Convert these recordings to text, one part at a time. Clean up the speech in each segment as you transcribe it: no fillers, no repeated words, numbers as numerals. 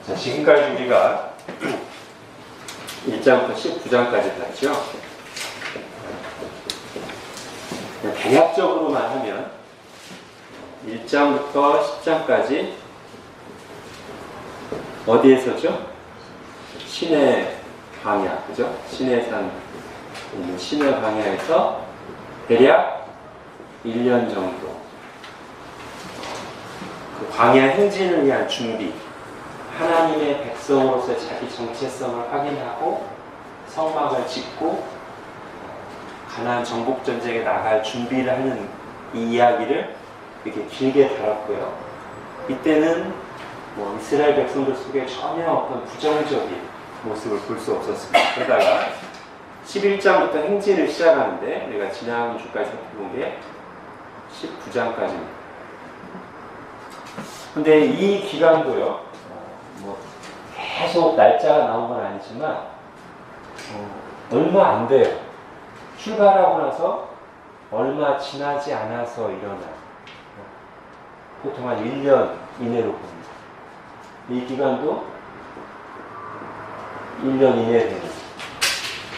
자, 지금까지 우리가 1장부터 19장까지 봤죠. 대략적으로만 하면 1장부터 10장까지 어디에서죠? 신의 광야, 그죠? 신의 산 있는 신의 광야에서 대략 1년 정도 그 광야 행진을 위한 준비, 하나님의 백성으로서 자기 정체성을 확인하고 성막을 짓고 가나안 정복 전쟁에 나갈 준비를 하는 이 이야기를 이렇게 길게 다뤘고요. 이때는 뭐 이스라엘 백성들 속에 전혀 어떤 부정적인 모습을 볼 수 없었습니다. 그러다가 11장부터 행진을 시작하는데 우리가 지난 주까지 살펴본 게 19장까지입니다. 근데 이 기간도요, 뭐 계속 날짜가 나온 건 아니지만 얼마 안 돼요. 출발하고 나서 얼마 지나지 않아서 일어난, 보통 한 1년 이내로 봅니다. 이 기간도 1년 이내에 됩니다.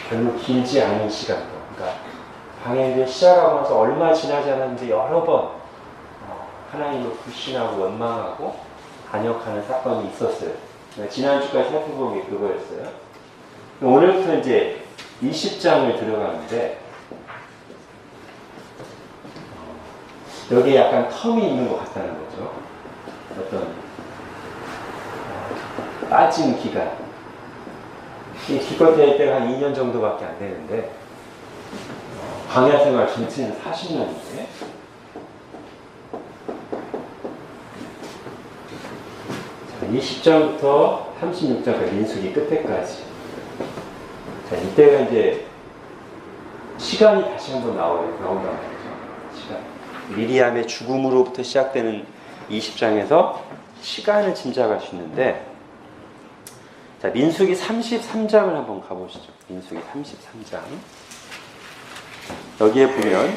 별로 길지 않은 시간도. 그러니까 방해를 시작하고 나서 얼마 지나지 않았는데 여러 번 하나님을 불신하고 원망하고 반역하는 사건이 있었어요. 지난주까지 살펴본 게 그거였어요. 오늘부터 이제 20장을 들어가는데 여기에 약간 텀이 있는 것 같다는 거죠. 어떤 빠진 기간. 이 기껏해야 때가 한 2년 정도밖에 안 되는데 광야 생활 전체는 40년인데 자, 20장부터 36장까지 민수기 끝에까지. 자, 이때가 이제 시간이 다시 한번 나온단 말이죠. 시간. 미리암의 죽음으로부터 시작되는 20장에서 시간을 짐작할 수 있는데, 자, 민수기 33장을 한번 가보시죠. 민수기 33장. 여기에 보면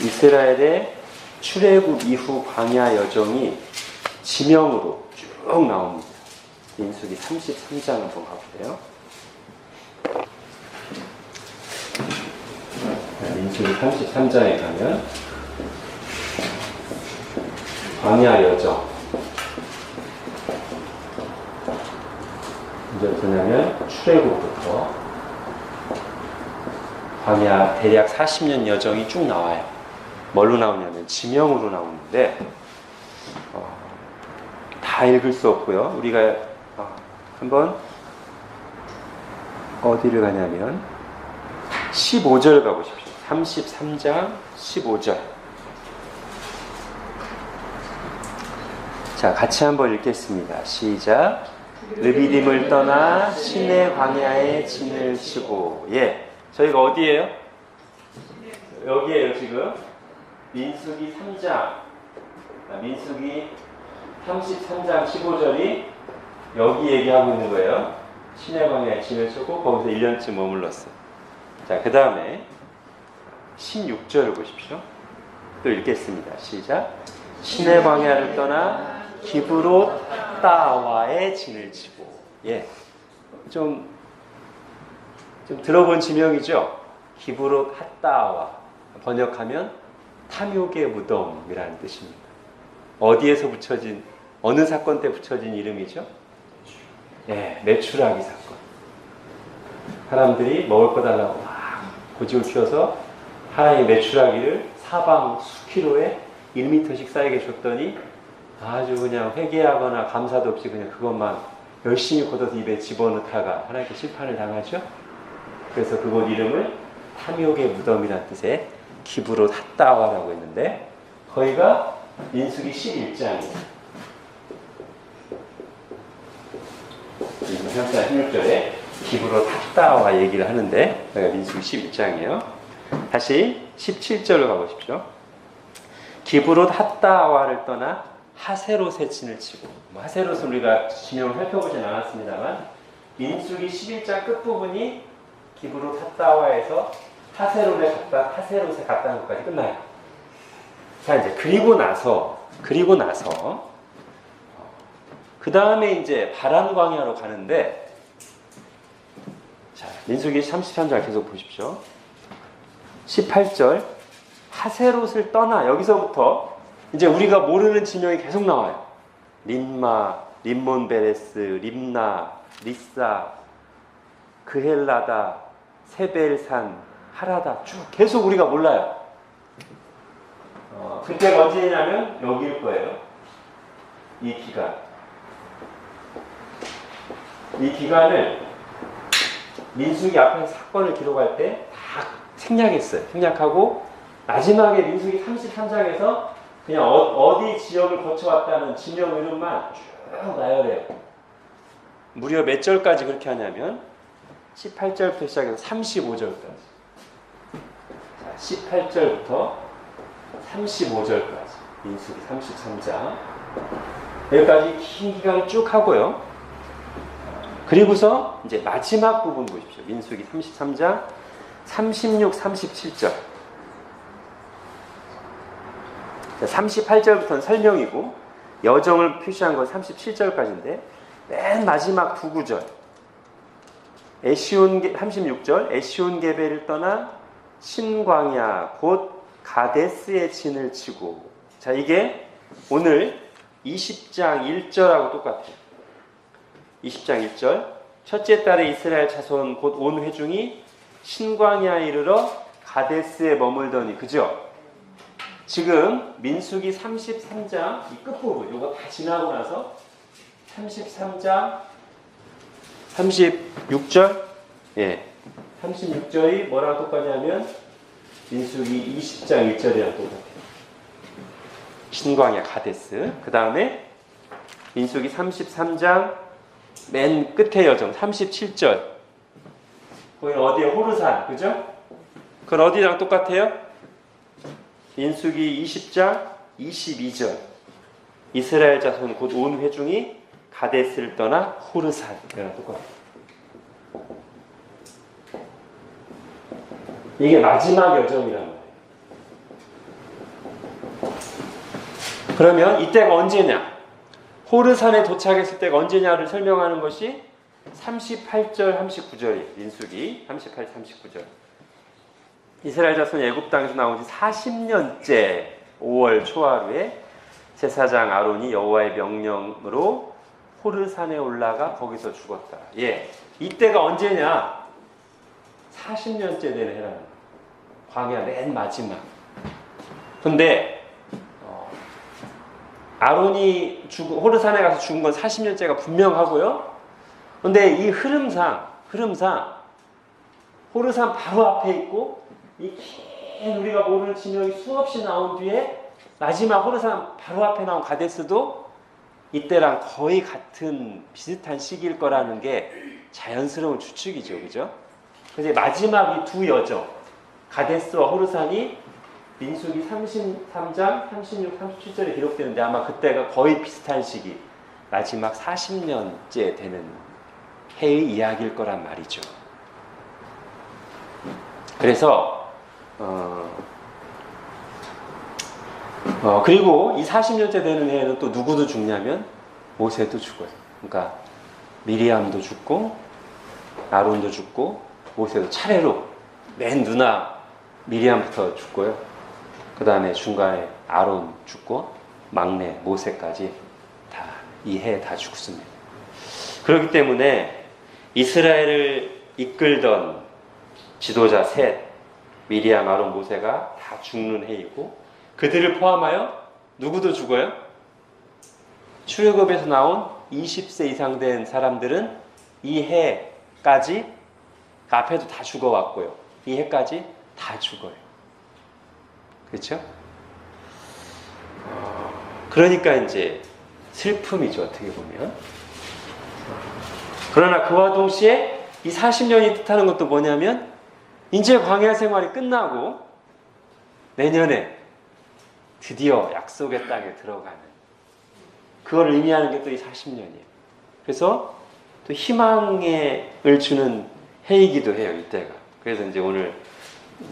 이스라엘의 출애굽 이후 광야 여정이 지명으로 쭉 나옵니다. 민수기 33장 한번 가보세요. 민수기 33장에 가면 광야 여정. 언제부터 냐면 출애굽부터 광야 대략 40년 여정이 쭉 나와요. 뭘로 나오냐면 지명으로 나오는데 다 읽을 수 없고요. 우리가 한번 어디를 가냐면 15절 가보십시오. 33장 15절. 자, 같이 한번 읽겠습니다. 시작. 르비딤을 떠나 시내 광야에 진을 치고. 예, 저희가 어디예요? 여기에요. 지금 민수기 3장, 민수기 33장 15절이 여기 얘기하고 있는 거예요. 시내 광야에 진을 치고 거기서 1년쯤 머물렀어요. 자, 그 다음에 16절을 보십시오. 또 읽겠습니다. 시작. 시내 광야를 떠나 기브롯 하따와에 진을 치고. 예, 좀 들어본 지명이죠. 기브롯 하따와, 번역하면 탐욕의 무덤이라는 뜻입니다. 어디에서 붙여진, 어느 사건 때 붙여진 이름이죠? 예, 메추라기 사건. 사람들이 먹을 거 달라고 막 고집을 피워서 하나의 메추라기를 사방 수킬로에 1m씩 쌓이게 줬더니 아주 그냥 회개하거나 감사도 없이 그냥 그것만 열심히 걷어서 입에 집어넣다가 하나님께 심판을 당하죠. 그래서 그곳 이름을 탐욕의 무덤이라는 뜻의 기브롯 핫다와라고 했는데, 거기가 민수기 11장이에요. 현사 16절에 기브롯 핫다와 얘기를 하는데 여기가 민수기 11장이에요. 다시 17절로 가보십시오. 기브롯 핫다와를 떠나 하세롯에 진을 치고. 하세롯은 우리가 진영을 살펴보진 않았습니다만 민수기 11장 끝부분이 기브롯 핫다와에서 하세롯에 갔다는 것까지 끝나요. 자, 이제 그리고 나서 그리고 나서 그 다음에 이제 바란 광야로 가는데, 자, 민수기 33장 계속 보십시오. 18절 하세롯을 떠나, 여기서부터 이제 우리가 모르는 지명이 계속 나와요. 림마, 림몬베레스, 림나, 리사, 그헬라다, 세벨산, 하라다, 쭉 계속 우리가 몰라요. 그때가 언제냐면 여기일 거예요. 이 기간. 이 기간을 민수기 앞에서 사건을 기록할 때 다 생략했어요. 생략하고 마지막에 민수기 33장에서 그냥 어디 지역을 거쳐왔다는 지명 이름만 쭉 나열해요. 무려 몇 절까지 그렇게 하냐면 18절부터 시작해서 35절까지. 자, 18절부터 35절까지. 민수기 33장. 여기까지 긴 기간을 쭉 하고요. 그리고서 이제 마지막 부분 보십시오. 민수기 33장 36, 37절. 38절부터는 설명이고 여정을 표시한 건 37절까지인데 맨 마지막 두 구절. 36절 에시온 게벨을 떠나 신광야 곧 가데스의 진을 치고. 자, 이게 오늘 20장 1절하고 똑같아요. 20장 1절 첫째 달에 이스라엘 자손 곧 온 회중이 신광야에 이르러 가데스에 머물더니. 그죠? 지금 민수기 33장 이 끝부분 이거 다 지나고 나서 33장 36절, 예, 36절이 뭐랑 똑같냐면 민수기 20장 1절이랑 똑같아요. 신광야 가데스. 그 다음에 민수기 33장 맨 끝에 여정 37절. 거기 어디에? 호르산. 그죠? 그건 어디랑 똑같아요? 민수기 20장 22절. 이스라엘 자손 곧 온 회중이 가데스를 떠나 호르산. 이랑 똑같아요. 이게 마지막 여정이란 말이에요. 그러면 이때가 언제냐? 호르산에 도착했을 때가 언제냐를 설명하는 것이 38절, 39절이에요. 민수기 38, 39절. 이스라엘 자손이 애굽 땅에서 나온 지 40년째 5월 초하루에 제사장 아론이 여호와의 명령으로 호르산에 올라가 거기서 죽었다. 예, 이때가 언제냐? 40년째 되는 해라는 거예요. 광야 맨 마지막. 근데 아론이 호르산에 가서 죽은 건 40년째가 분명하고요. 근데 이 흐름상 호르산 바로 앞에 있고 이 긴 우리가 모르는 지명이 수없이 나온 뒤에 마지막 호르산 바로 앞에 나온 가데스도 이때랑 거의 같은 비슷한 시기일 거라는 게 자연스러운 추측이죠. 그죠? 그래서 마지막 이 두 여정 가데스와 호르산이 민수기 33장 36, 37절에 기록되는데 아마 그때가 거의 비슷한 시기, 마지막 40년째 되는 해의 이야기일 거란 말이죠. 그래서 그리고 이 40년째 되는 해에는 또 누구도 죽냐면 모세도 죽어요. 그러니까 미리암도 죽고 아론도 죽고 모세도 차례로 맨 누나 미리암부터 죽고요. 그 다음에 중간에 아론 죽고 막내 모세까지 다 이 해에 다 죽습니다. 그렇기 때문에 이스라엘을 이끌던 지도자 셋, 미리암, 아론, 모세가 다 죽는 해이고 그들을 포함하여 누구도 죽어요? 출애굽에서 나온 20세 이상 된 사람들은 이 해까지 그 앞에도 다 죽어왔고요. 이 해까지 다 죽어요. 그렇죠? 그러니까 이제 슬픔이죠, 어떻게 보면. 그러나 그와 동시에 이 40년이 뜻하는 것도 뭐냐면 이제 광야 생활이 끝나고 내년에 드디어 약속의 땅에 들어가는 그걸 의미하는 게 또 이 40년이에요. 그래서 또 희망을 주는 해이기도 해요, 이때가. 그래서 이제 오늘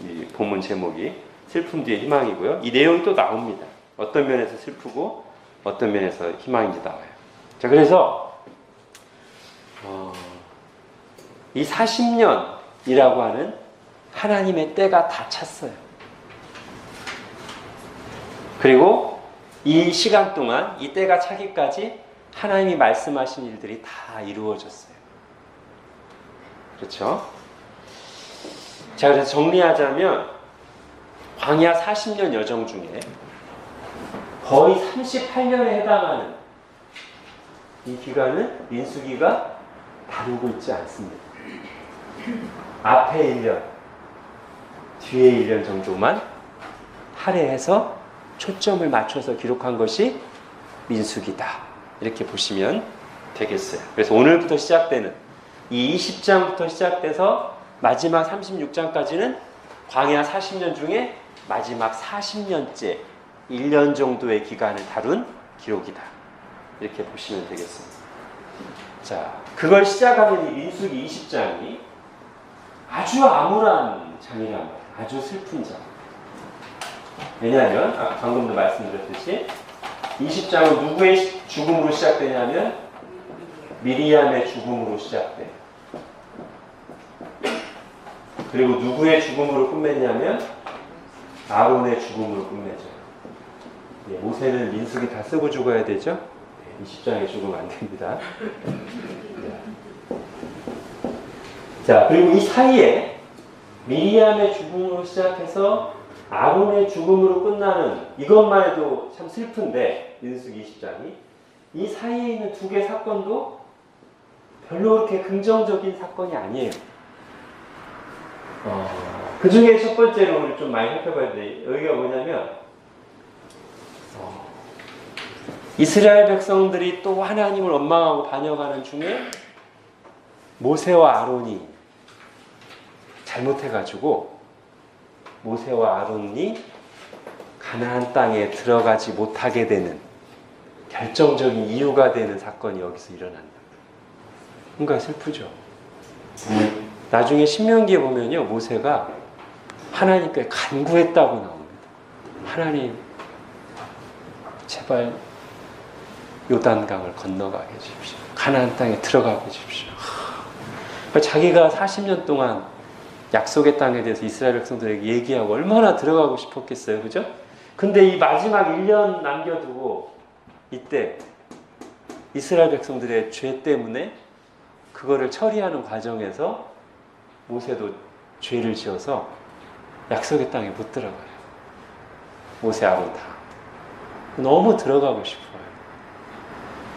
이 본문 제목이 슬픔 뒤에 희망이고요. 이 내용이 또 나옵니다. 어떤 면에서 슬프고 어떤 면에서 희망인지 나와요. 자, 그래서 이 40년이라고 하는 하나님의 때가 다 찼어요. 그리고 이 시간 동안 이 때가 차기까지 하나님이 말씀하신 일들이 다 이루어졌어요. 그렇죠? 자, 그래서 정리하자면 광야 40년 여정 중에 거의 38년에 해당하는 이 기간은 민수기가 다루고 있지 않습니다. 앞에 1년, 뒤에 1년 정도만 할애해서 초점을 맞춰서 기록한 것이 민수기다. 이렇게 보시면 되겠어요. 그래서 오늘부터 시작되는 이 20장부터 시작돼서 마지막 36장까지는 광야 40년 중에 마지막 40년째 1년 정도의 기간을 다룬 기록이다. 이렇게 보시면 되겠습니다. 자, 그걸 시작하는 이 민수기 20장이 아주 암울한 장이란 말이에요. 아주 슬픈 장. 왜냐하면 방금도 말씀드렸듯이 20장은 누구의 죽음으로 시작되냐면 미리암의 죽음으로 시작돼요. 그리고 누구의 죽음으로 끝맺냐면 아론의 죽음으로 끝맺어요. 예, 모세는 민수기 다 쓰고 죽어야 되죠? 20장에 죽으면 안 됩니다. 자, 그리고 이 사이에 미리암의 죽음으로 시작해서 아론의 죽음으로 끝나는 이것만 해도 참 슬픈데 민수기 20장이 이 사이에 있는 두 개 사건도 별로 그렇게 긍정적인 사건이 아니에요. 그 중에 첫 번째로 우리 좀 많이 살펴봐야 돼. 여기가 뭐냐면 이스라엘 백성들이 또 하나님을 원망하고 반역하는 중에 모세와 아론이 잘못해가지고 모세와 아론이 가나안 땅에 들어가지 못하게 되는 결정적인 이유가 되는 사건이 여기서 일어난다. 뭔가 슬프죠. 나중에 신명기에 보면요, 모세가 하나님께 간구했다고 나옵니다. 하나님, 제발 요단강을 건너가게 해주십시오. 가나안 땅에 들어가게 해주십시오. 자기가 40년 동안 약속의 땅에 대해서 이스라엘 백성들에게 얘기하고 얼마나 들어가고 싶었겠어요. 그죠? 근데 이 마지막 1년 남겨두고 이때 이스라엘 백성들의 죄 때문에 그거를 처리하는 과정에서 모세도 죄를 지어서 약속의 땅에 못 들어가요. 모세 아론 다. 너무 들어가고 싶어요.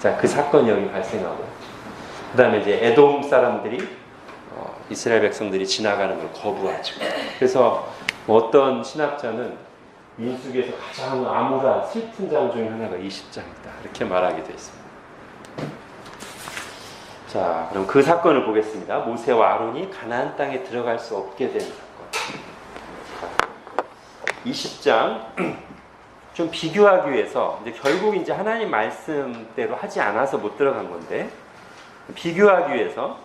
자, 그 사건이 여기 발생하고 그 다음에 이제 에돔 사람들이 이스라엘 백성들이 지나가는 걸 거부하죠. 그래서 어떤 신학자는 민수기에서 가장 암울한 슬픈 장 중에 하나가 20장이다. 이렇게 말하게 되어 있습니다. 자, 그럼 그 사건을 보겠습니다. 모세와 아론이 가나안 땅에 들어갈 수 없게 된 사건. 20장 좀 비교하기 위해서 이제 결국 이제 하나님 말씀대로 하지 않아서 못 들어간 건데 비교하기 위해서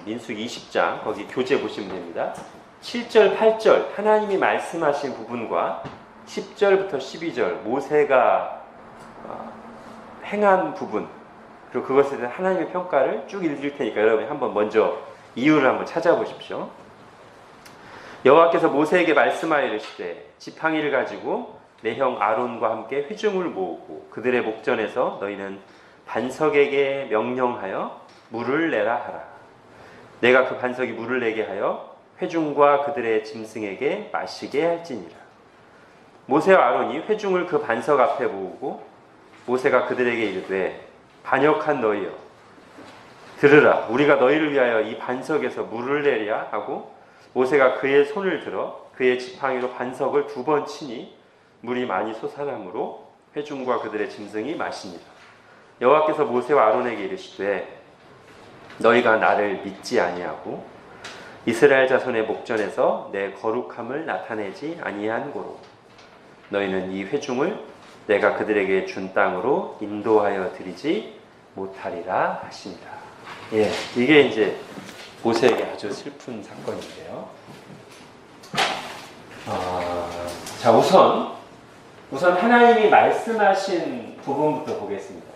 민수기 20장 거기 교재 보시면 됩니다. 7절, 8절 하나님이 말씀하신 부분과 10절부터 12절 모세가 행한 부분 그리고 그것에 대한 하나님의 평가를 쭉 읽을 테니까 여러분이 한번 먼저 이유를 한번 찾아보십시오. 여호와께서 모세에게 말씀하여 이르시되 지팡이를 가지고 내 형 아론과 함께 회중을 모으고 그들의 목전에서 너희는 반석에게 명령하여 물을 내라 하라. 내가 그 반석이 물을 내게 하여 회중과 그들의 짐승에게 마시게 할지니라. 모세와 아론이 회중을 그 반석 앞에 모으고 모세가 그들에게 이르되 반역한 너희여 들으라. 우리가 너희를 위하여 이 반석에서 물을 내랴 하고 모세가 그의 손을 들어 그의 지팡이로 반석을 2번 치니 물이 많이 솟아나므로 회중과 그들의 짐승이 마시니라. 여호와께서 모세와 아론에게 이르시되 너희가 나를 믿지 아니하고 이스라엘 자손의 목전에서 내 거룩함을 나타내지 아니한 고로 너희는 이 회중을 내가 그들에게 준 땅으로 인도하여 드리지 못하리라 하시니라. 예, 이게 이제 모세에게 아주 슬픈 사건인데요. 자, 우선 우선 하나님이 말씀하신 부분부터 보겠습니다.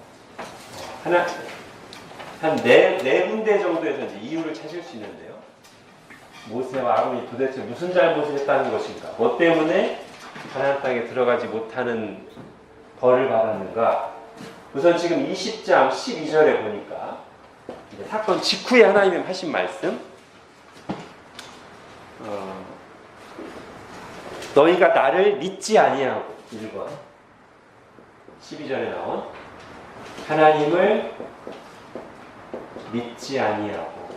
한 네 군데 정도에서 이제 이유를 찾을 수 있는데요. 모세와 아론이 도대체 무슨 잘못을 했다는 것인가? 뭐 때문에 가나안 땅에 들어가지 못하는 벌을 받았는가? 우선 지금 20장 12절에 보니까 사건 직후에 하나님이 하신 말씀, 너희가 나를 믿지 아니하고 1번 12절에 나온 하나님을 믿지 아니하고.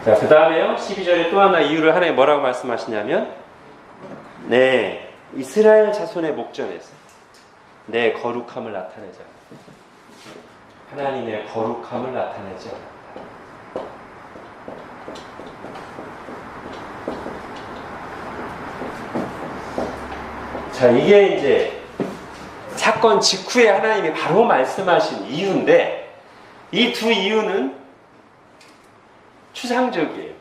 자, 그 다음에요 12절에 또 하나 이유를 하나님 뭐라고 말씀하시냐면, 네, 이스라엘 자손의 목전에서 내 거룩함을 나타내자. 하나님의 거룩함을 나타내자. 자, 이게 이제 사건 직후에 하나님이 바로 말씀하신 이유인데, 이 두 이유는 추상적이에요.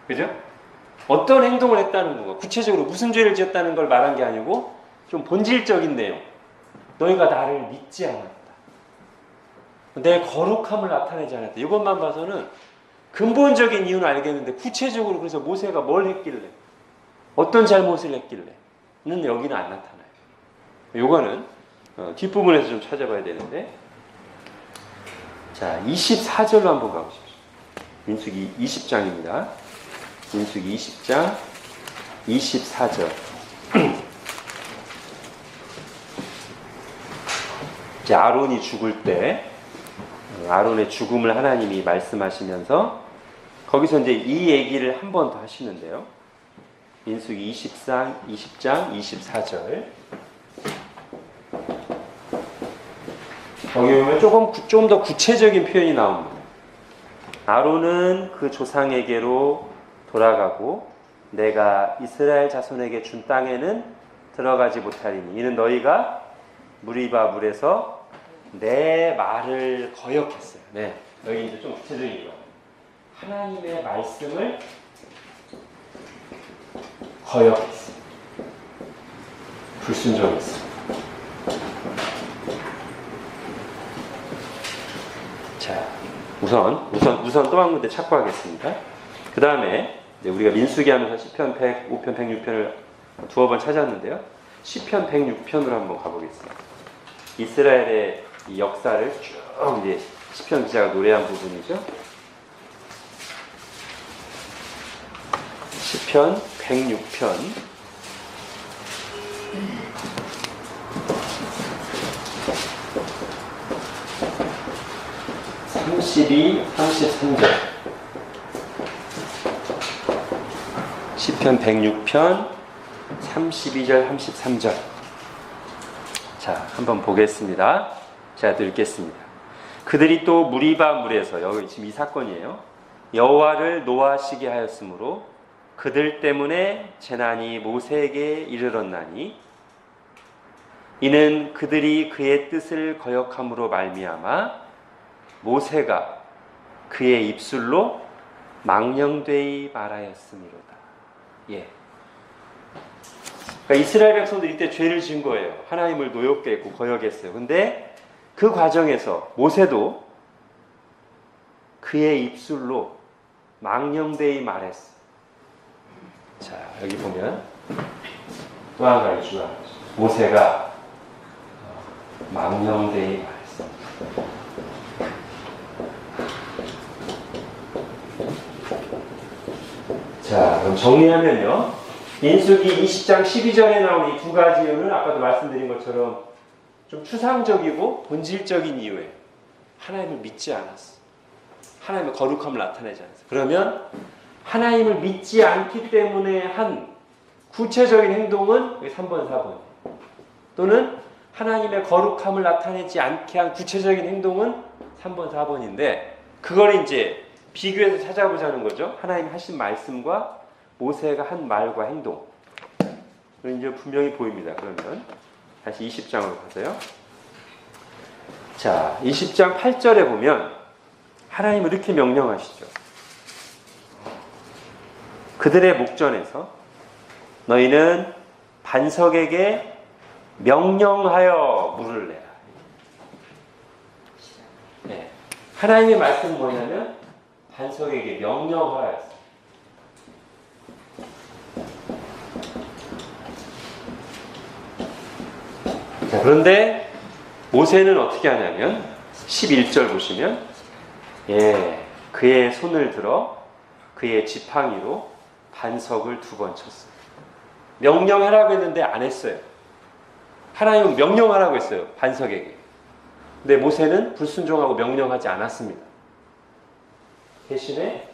그죠? 어떤 행동을 했다는 건가, 구체적으로 무슨 죄를 지었다는 걸 말한 게 아니고 좀 본질적인 내용. 너희가 나를 믿지 않았다. 내 거룩함을 나타내지 않았다. 이것만 봐서는 근본적인 이유는 알겠는데, 구체적으로 그래서 모세가 뭘 했길래, 어떤 잘못을 했길래 는 여기는 안 나타나요. 요거는 뒷부분에서 좀 찾아봐야 되는데, 자, 24절로 한번 가보십시오. 민수기 20장입니다. 민수기 20장 24절. 이제 아론이 죽을 때, 아론의 죽음을 하나님이 말씀하시면서 거기서 이제 이 얘기를 한 번 더 하시는데요. 민수기 20장 24절. 거기 보면 조금 더 구체적인 표현이 나옵니다. 아론은 그 조상에게로 돌아가고 내가 이스라엘 자손에게 준 땅에는 들어가지 못하리니 이는 너희가 무리바 물에서 내 말을 거역했어요. 네, 여기 이제 좀 구체적인 거. 하나님의 말씀을 거역했어. 불순종했어. 자, 우선 또 한 군데 찾고 하겠습니다. 그 다음에 우리가 민수기 하면서 시편 105편, 106편을 두어 번 찾았는데요. 시편 106편으로 한번 가보겠습니다. 이스라엘의 이 역사를 쭉 이제 시편 기자가 노래한 부분이죠. 시편 106편 32, 33절. 시편 106편 32절, 33절. 자, 한번 보겠습니다. 제가 읽겠습니다. 그들이 또 무리바 물에서, 여기 지금 이 사건이에요. 여호와를 노하시게 하였으므로 그들 때문에 재난이 모세에게 이르렀나니 이는 그들이 그의 뜻을 거역함으로 말미암아 모세가 그의 입술로 망령되이 말하였음이로다. 예. 그러니까 이스라엘 백성들이 이때 죄를 지은 거예요. 하나님을 노엽게 했고 거역했어요. 근데 그 과정에서 모세도 그의 입술로 망령되이 말했어. 자, 여기 보면 또 한 가지 중요한 거죠. 모세가 망령되이 말했어. 자, 그럼 정리하면요. 민수기 20장 12절에 나온 이 두 가지 이유는 아까도 말씀드린 것처럼 좀 추상적이고 본질적인 이유예요. 하나님을 믿지 않았어. 하나님의 거룩함을 나타내지 않았어. 그러면 하나님을 믿지 않기 때문에 한 구체적인 행동은 3번, 4번. 또는 하나님의 거룩함을 나타내지 않게 한 구체적인 행동은 3번, 4번인데 그걸 이제 비교해서 찾아보자는 거죠. 하나님 하신 말씀과 모세가 한 말과 행동. 이제 분명히 보입니다. 그러면 다시 20장으로 가세요. 자, 20장 8절에 보면 하나님은 이렇게 명령하시죠. 그들의 목전에서 너희는 반석에게 명령하여 물을 내라. 네. 하나님의 말씀은 뭐냐면 반석에게 명령하였어요. 자, 그런데 모세는 어떻게 하냐면 11절 보시면 그의 손을 들어 그의 지팡이로 반석을 2번 쳤어요. 명령하라고 했는데 안 했어요. 하나님은 명령하라고 했어요. 반석에게. 근데 모세는 불순종하고 명령하지 않았습니다. 대신에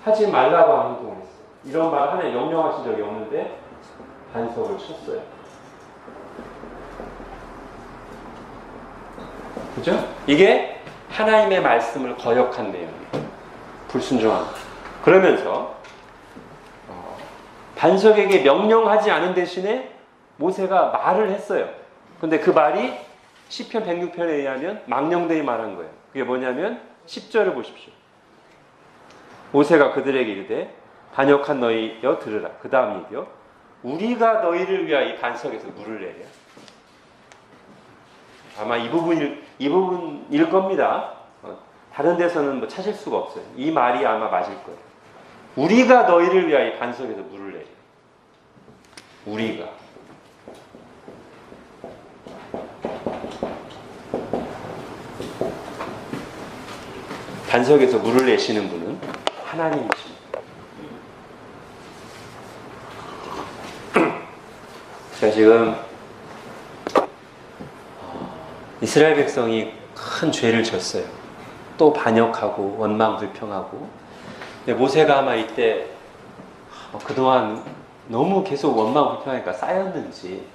하지 말라고 하는 행동을 했어요. 이런 말 하나님 명령하신 적이 없는데 반석을 쳤어요. 그죠? 이게 하나님의 말씀을 거역한 내용이에요. 불순종한. 그러면서 반석에게 명령하지 않은 대신에 모세가 말을 했어요. 근데 그 말이 시편 106편에 의하면 망령되이 말한 거예요. 그게 뭐냐면 10절을 보십시오. 모세가 그들에게 이르되 반역한 너희여 들으라. 그 다음 얘기요. 우리가 너희를 위하여 이 반석에서 물을 내려. 아마 이 부분일 겁니다. 다른 데서는 뭐 찾을 수가 없어요. 이 말이 아마 맞을 거예요. 우리가 너희를 위하여 이 반석에서 물을 내려. 우리가. 반석에서 물을 내시는 분은 하나님이십니다. 자, 지금 이스라엘 백성이 큰 죄를 졌어요. 또 반역하고 원망불평하고. 근데 모세가 아마 이때 그동안 너무 계속 원망불평하니까 쌓였는지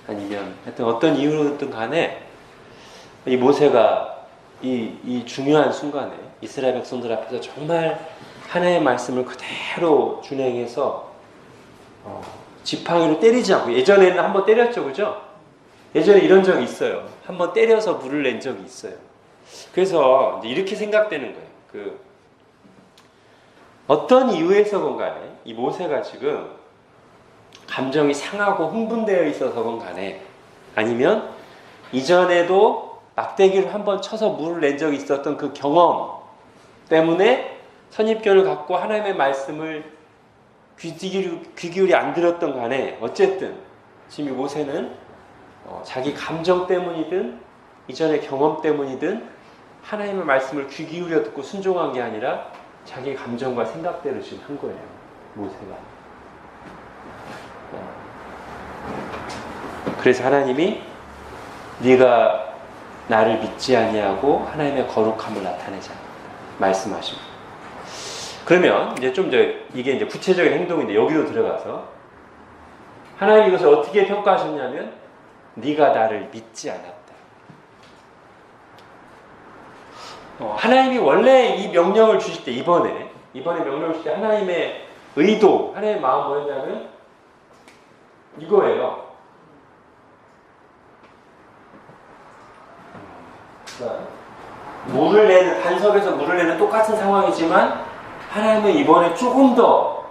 아니면 하여튼 어떤 이유로든 간에 이 모세가 이 중요한 순간에 이스라엘 백성들 앞에서 정말 하나님의 말씀을 그대로 준행해서 지팡이로 때리지 않고, 예전에는 한번 때렸죠, 그죠? 예전에 이런 적이 있어요. 한번 때려서 물을 낸 적이 있어요. 그래서 이렇게 생각되는 거예요. 어떤 이유에서건 간에 이 모세가 지금 감정이 상하고 흥분되어 있어서건 간에, 아니면 이전에도 막대기를 한번 쳐서 물을 낸 적이 있었던 그 경험 때문에 선입견을 갖고 하나님의 말씀을 귀 기울이 안 들었던 간에, 어쨌든 지금 이 모세는 자기 감정 때문이든 이전의 경험 때문이든 하나님의 말씀을 귀 기울여 듣고 순종한 게 아니라 자기 감정과 생각대로 지금 한 거예요, 모세가. 그래서 하나님이 네가 나를 믿지 아니하고 하나님의 거룩함을 나타내자 말씀하십니다. 그러면 이제 이게 이제 구체적인 행동인데 여기로 들어가서 하나님이 이것을 어떻게 평가하셨냐면 네가 나를 믿지 않았다. 하나님이 원래 이 명령을 주실 때, 이번에 명령을 주실 때 하나님의 의도, 하나님의 마음 뭐였냐면 이거예요. 반석에서 물을 내는 똑같은 상황이지만 하나님은 이번에 조금 더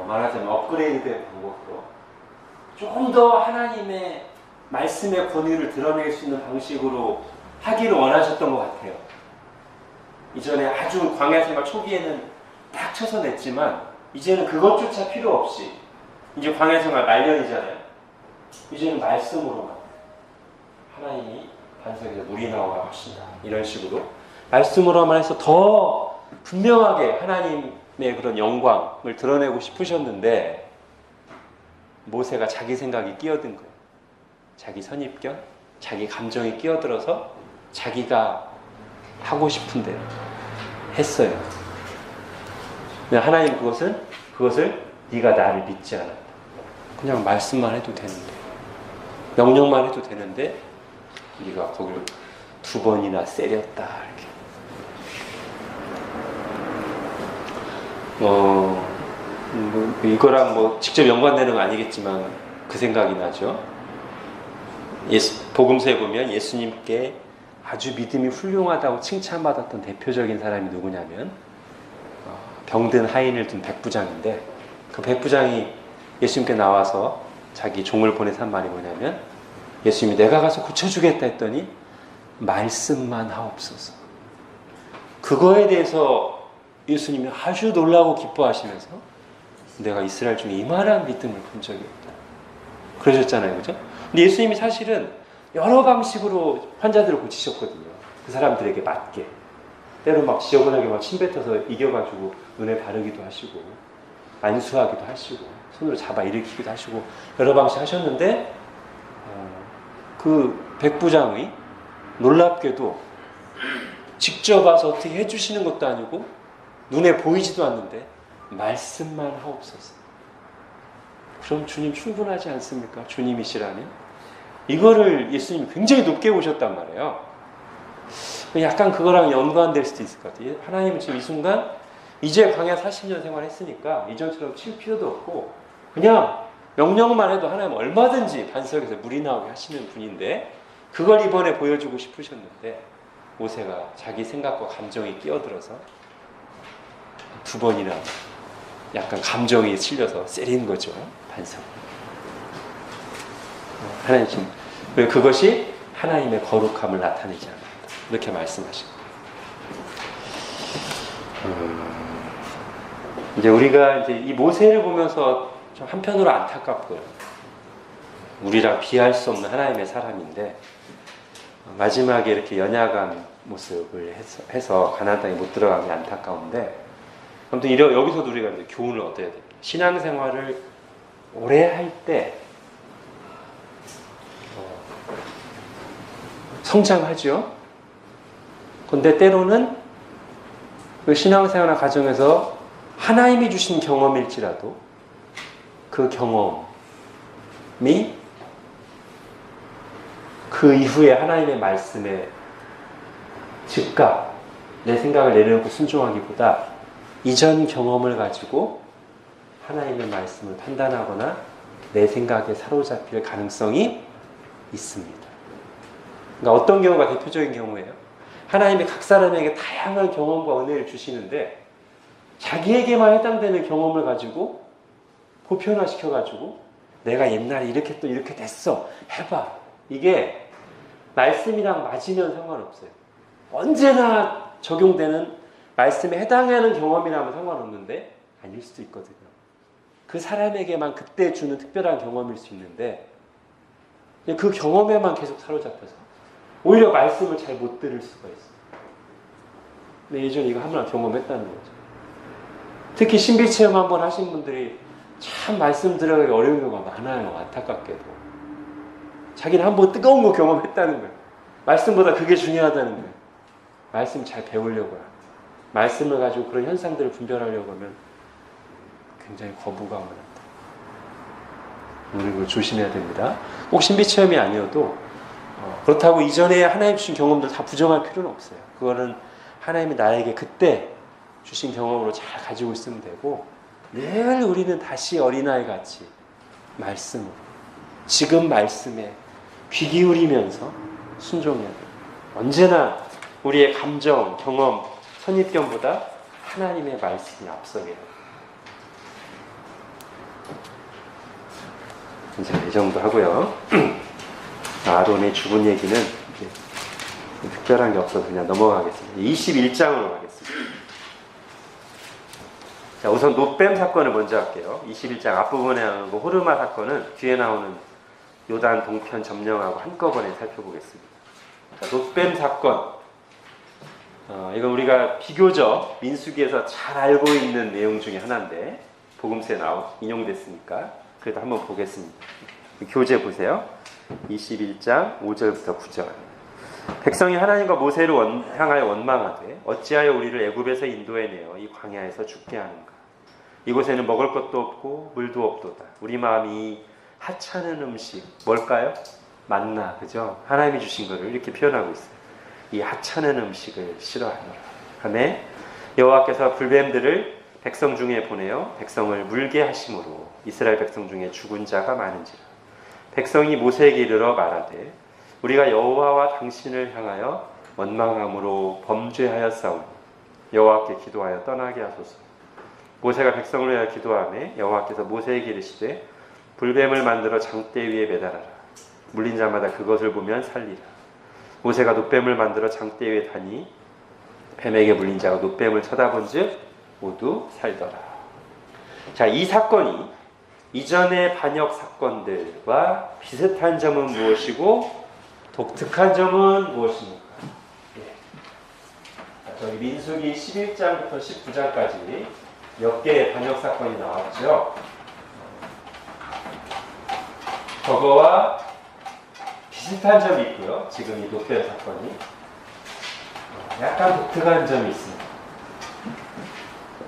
말하자면 업그레이드된 방법으로 조금 더 하나님의 말씀의 권위를 드러낼 수 있는 방식으로 하기를 원하셨던 것 같아요. 이전에 아주 광야 생활 초기에는 딱 쳐서 냈지만 이제는 그것조차 필요 없이, 이제 광야 생활 말년이잖아요. 이제는 말씀으로만 하나님이 반석에서 물이 나오라고 하신다, 이런 식으로 말씀으로만 해서 더 분명하게 하나님의 그런 영광을 드러내고 싶으셨는데 모세가 자기 생각이 끼어든 거예요. 자기 선입견, 자기 감정이 끼어들어서 자기가 하고 싶은 대로 했어요. 근데 하나님 그것을 네가 나를 믿지 않았다. 그냥 말씀만 해도 되는데, 명령만 해도 되는데 네가 거기를 2번이나 세렸다, 이렇게. 이거랑 직접 연관되는 건 아니겠지만 그 생각이 나죠. 복음서에 보면 예수님께 아주 믿음이 훌륭하다고 칭찬받았던 대표적인 사람이 누구냐면 병든 하인을 둔 백부장인데, 그 백부장이 예수님께 나와서 자기 종을 보내서 한 말이 뭐냐면, 예수님이 내가 가서 고쳐주겠다 했더니 말씀만 하옵소서. 그거에 대해서 예수님이 아주 놀라고 기뻐하시면서 내가 이스라엘 중에 이만한 믿음을 본 적이 없다 그러셨잖아요. 그죠? 근데 예수님이 사실은 여러 방식으로 환자들을 고치셨거든요. 그 사람들에게 맞게. 때로 막 지저분하게 막 침 뱉어서 이겨가지고 눈에 바르기도 하시고, 안수하기도 하시고, 손으로 잡아 일으키기도 하시고, 여러 방식 하셨는데, 그 백부장이 놀랍게도 직접 와서 어떻게 해주시는 것도 아니고, 눈에 보이지도 않는데, 말씀만 하옵소서. 그럼 주님 충분하지 않습니까? 주님이시라면? 이거를 예수님이 굉장히 높게 보셨단 말이에요. 약간 그거랑 연관될 수도 있을 것 같아요. 하나님은 지금 이 순간 이제 광야 40년 생활했으니까 이전처럼 칠 필요도 없고 그냥 명령만 해도 하나님 얼마든지 반석에서 물이 나오게 하시는 분인데, 그걸 이번에 보여주고 싶으셨는데 모세가 자기 생각과 감정이 끼어들어서 두 번이나 약간 감정이 실려서 세린 거죠. 반석. 하나님 지금 그것이 하나님의 거룩함을 나타내지 않는다. 이렇게 말씀하십니다. 이제 우리가 이제 이 모세를 보면서 좀 한편으로 안타깝고요. 우리랑 비할 수 없는 하나님의 사람인데 마지막에 이렇게 연약한 모습을 해서 가나안 땅에 못 들어가는 게 안타까운데, 아무튼 여기서도 우리가 이제 교훈을 얻어야 됩니다. 신앙생활을 오래 할 때 성장하죠. 근데 때로는 그 신앙생활 과정에서 하나님이 주신 경험일지라도 그 경험이 그 이후에 하나님의 말씀에 즉각 내 생각을 내려놓고 순종하기보다 이전 경험을 가지고 하나님의 말씀을 판단하거나 내 생각에 사로잡힐 가능성이 있습니다. 그러니까 어떤 경우가 대표적인 경우예요? 하나님이 각 사람에게 다양한 경험과 은혜를 주시는데 자기에게만 해당되는 경험을 가지고 보편화시켜가지고 내가 옛날에 이렇게 또 이렇게 됐어 해봐. 이게 말씀이랑 맞으면 상관없어요. 언제나 적용되는 말씀에 해당하는 경험이라면 상관없는데 아닐 수도 있거든요. 그 사람에게만 그때 주는 특별한 경험일 수 있는데 그 경험에만 계속 사로잡혀서 오히려 말씀을 잘 못 들을 수가 있어요. 근데 예전에 이거 한번 경험했다는 거죠. 특히 신비체험 한번 하신 분들이 참 말씀 들어가기 어려운 경우가 많아요. 안타깝게도. 자기는 한번 뜨거운 거 경험했다는 거예요. 말씀보다 그게 중요하다는 거예요. 말씀 잘 배우려고요. 말씀을 가지고 그런 현상들을 분별하려고 하면 굉장히 거부감을 한다. 우리 그거 조심해야 됩니다. 꼭 신비체험이 아니어도 그렇다고 이전에 하나님 주신 경험들 다 부정할 필요는 없어요. 그거는 하나님이 나에게 그때 주신 경험으로 잘 가지고 있으면 되고, 늘 우리는 다시 어린아이 같이 말씀으로 지금 말씀에 귀 기울이면서 순종해야 돼요. 언제나 우리의 감정, 경험, 선입견보다 하나님의 말씀이 앞서게 해요. 이제 이 정도 하고요. 아론의 죽은 얘기는 특별한 게 없어서 그냥 넘어가겠습니다. 21장으로 가겠습니다. 자, 우선 놋뱀 사건을 먼저 할게요. 21장 앞부분에 나오는 호르마 사건은 뒤에 나오는 요단 동편 점령하고 한꺼번에 살펴보겠습니다. 자, 놋뱀 사건. 이건 우리가 비교적 민수기에서 잘 알고 있는 내용 중에 하나인데 복음서에 인용됐으니까 그래도 한번 보겠습니다. 교재 보세요. 21장 5절부터 9절. 백성이 하나님과 모세를 향하여 원망하되 어찌하여 우리를 애굽에서 인도해내어 이 광야에서 죽게 하는가. 이곳에는 먹을 것도 없고 물도 없도다. 우리 마음이 하찮은 음식 뭘까요? 만나, 그죠? 하나님이 주신 것을 이렇게 표현하고 있어요. 이 하찮은 음식을 싫어하노라 하매 여호와께서 불뱀들을 백성 중에 보내어 백성을 물게 하심으로 이스라엘 백성 중에 죽은 자가 많은지라. 백성이 모세에게 이르러 말하되 우리가 여호와와 당신을 향하여 원망함으로 범죄하였사오니 여호와께 기도하여 떠나게 하소서. 모세가 백성을 위하여 기도하매 여호와께서 모세에게 이르시되 불뱀을 만들어 장대 위에 매달아라. 물린 자마다 그것을 보면 살리라. 모세가 놋뱀을 만들어 장대 위에 다니 뱀에게 물린 자가 놋뱀을 쳐다본 즉 모두 살더라. 자, 이 사건이 이전의 반역 사건들과 비슷한 점은 무엇이고 독특한 점은 무엇입니까? 저희 민수기 11장부터 19장까지 몇 개의 반역 사건이 나왔죠. 저거와 비슷한 점이 있고요. 지금 이 놋뱀 사건이 약간 독특한 점이 있습니다.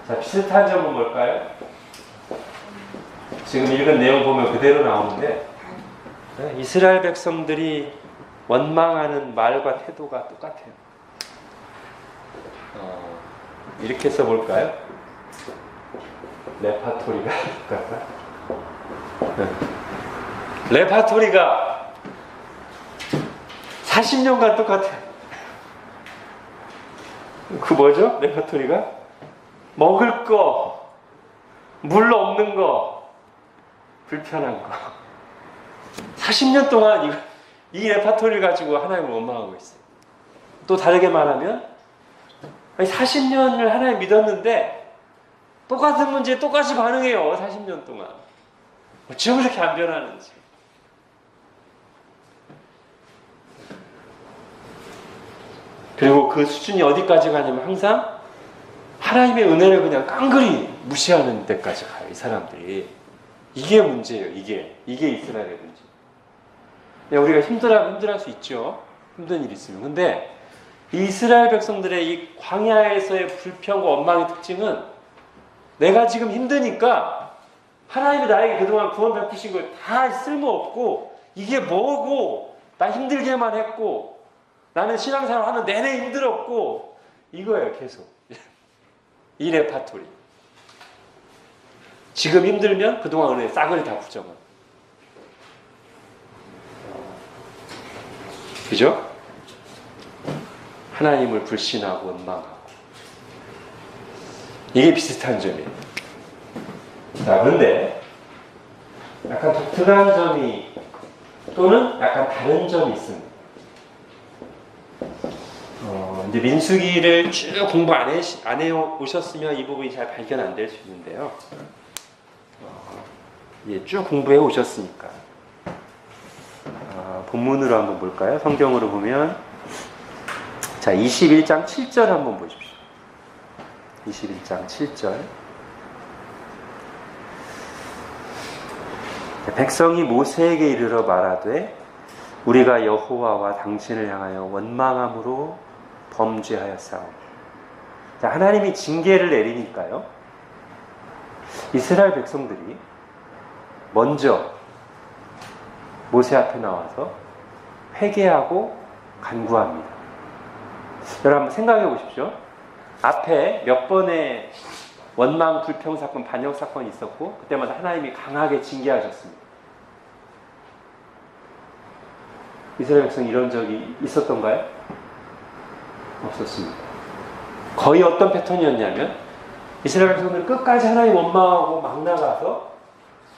자, 비슷한 점은 뭘까요? 지금 읽은 내용 보면 그대로 나오는데 이스라엘 백성들이 원망하는 말과 태도가 똑같아요. 이렇게 써볼까요? 레파토리가 똑같다. 레파토리가 40년간 똑같아요. 그 뭐죠? 레파토리가? 먹을 거, 물 없는 거, 불편한 거. 40년 동안 이 레파토리를 가지고 하나님을 원망하고 있어요. 또 다르게 말하면 40년을 하나님 믿었는데 똑같은 문제에 똑같이 반응해요. 40년 동안. 어쩜 그렇게 안 변하는지. 그리고 그 수준이 어디까지 가냐면 항상 하나님의 은혜를 그냥 깡그리 무시하는 데까지 가요. 이 사람들이. 이게 문제예요. 이게 이스라엘의 문제. 우리가 힘들할 수 있죠. 힘든 일이 있으면. 근데 이스라엘 백성들의 이 광야에서의 불평과 원망의 특징은 내가 지금 힘드니까 하나님이 나에게 그동안 구원 베푸신 걸 다 쓸모없고 이게 뭐고 나 힘들게만 했고 나는 신앙생활 하는 내내 힘들었고 이거예요. 계속. 이 레파토리. 지금 힘들면 그동안 은혜 싸그리 다 부정은. 그죠? 하나님을 불신하고 원망하고. 이게 비슷한 점이에요. 자, 그런데 약간 독특한 점이 또는 약간 다른 점이 있습니다. 이제 민수기를 쭉 공부 안 해 오셨으면 이 부분이 잘 발견 안 될 수 있는데요. 예, 쭉 공부해 오셨으니까. 본문으로 한번 볼까요? 성경으로 보면 자, 21장 7절 한번 보십시오. 21장 7절. 백성이 모세에게 이르러 말하되 우리가 여호와와 당신을 향하여 원망함으로 범죄하였사오니. 자, 하나님이 징계를 내리니까요. 이스라엘 백성들이 먼저 모세 앞에 나와서 회개하고 간구합니다. 여러분 한번 생각해 보십시오. 앞에 몇 번의 원망, 불평 사건, 반역 사건이 있었고 그때마다 하나님이 강하게 징계하셨습니다. 이스라엘 백성이 이런 적이 있었던가요? 없었습니다. 거의 어떤 패턴이었냐면 이스라엘 백성들은 끝까지 하나님 원망하고 막 나가서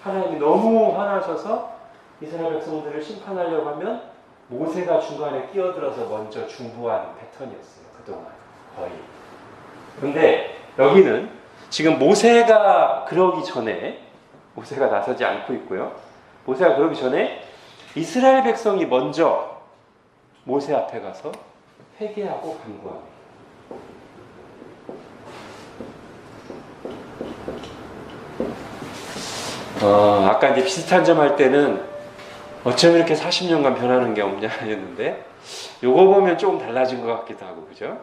하나님이 너무 화나셔서 이스라엘 백성들을 심판하려고 하면 모세가 중간에 끼어들어서 먼저 중보하는 패턴이었어요. 그동안 거의. 그런데 여기는 지금 모세가 그러기 전에 모세가 나서지 않고 있고요. 모세가 그러기 전에 이스라엘 백성이 먼저 모세 앞에 가서 회개하고 간구합니다. 아까 이제 비슷한 점 할 때는 어쩜 이렇게 40년간 변하는 게 없냐 했는데 요거 보면 조금 달라진 것 같기도 하고, 그죠?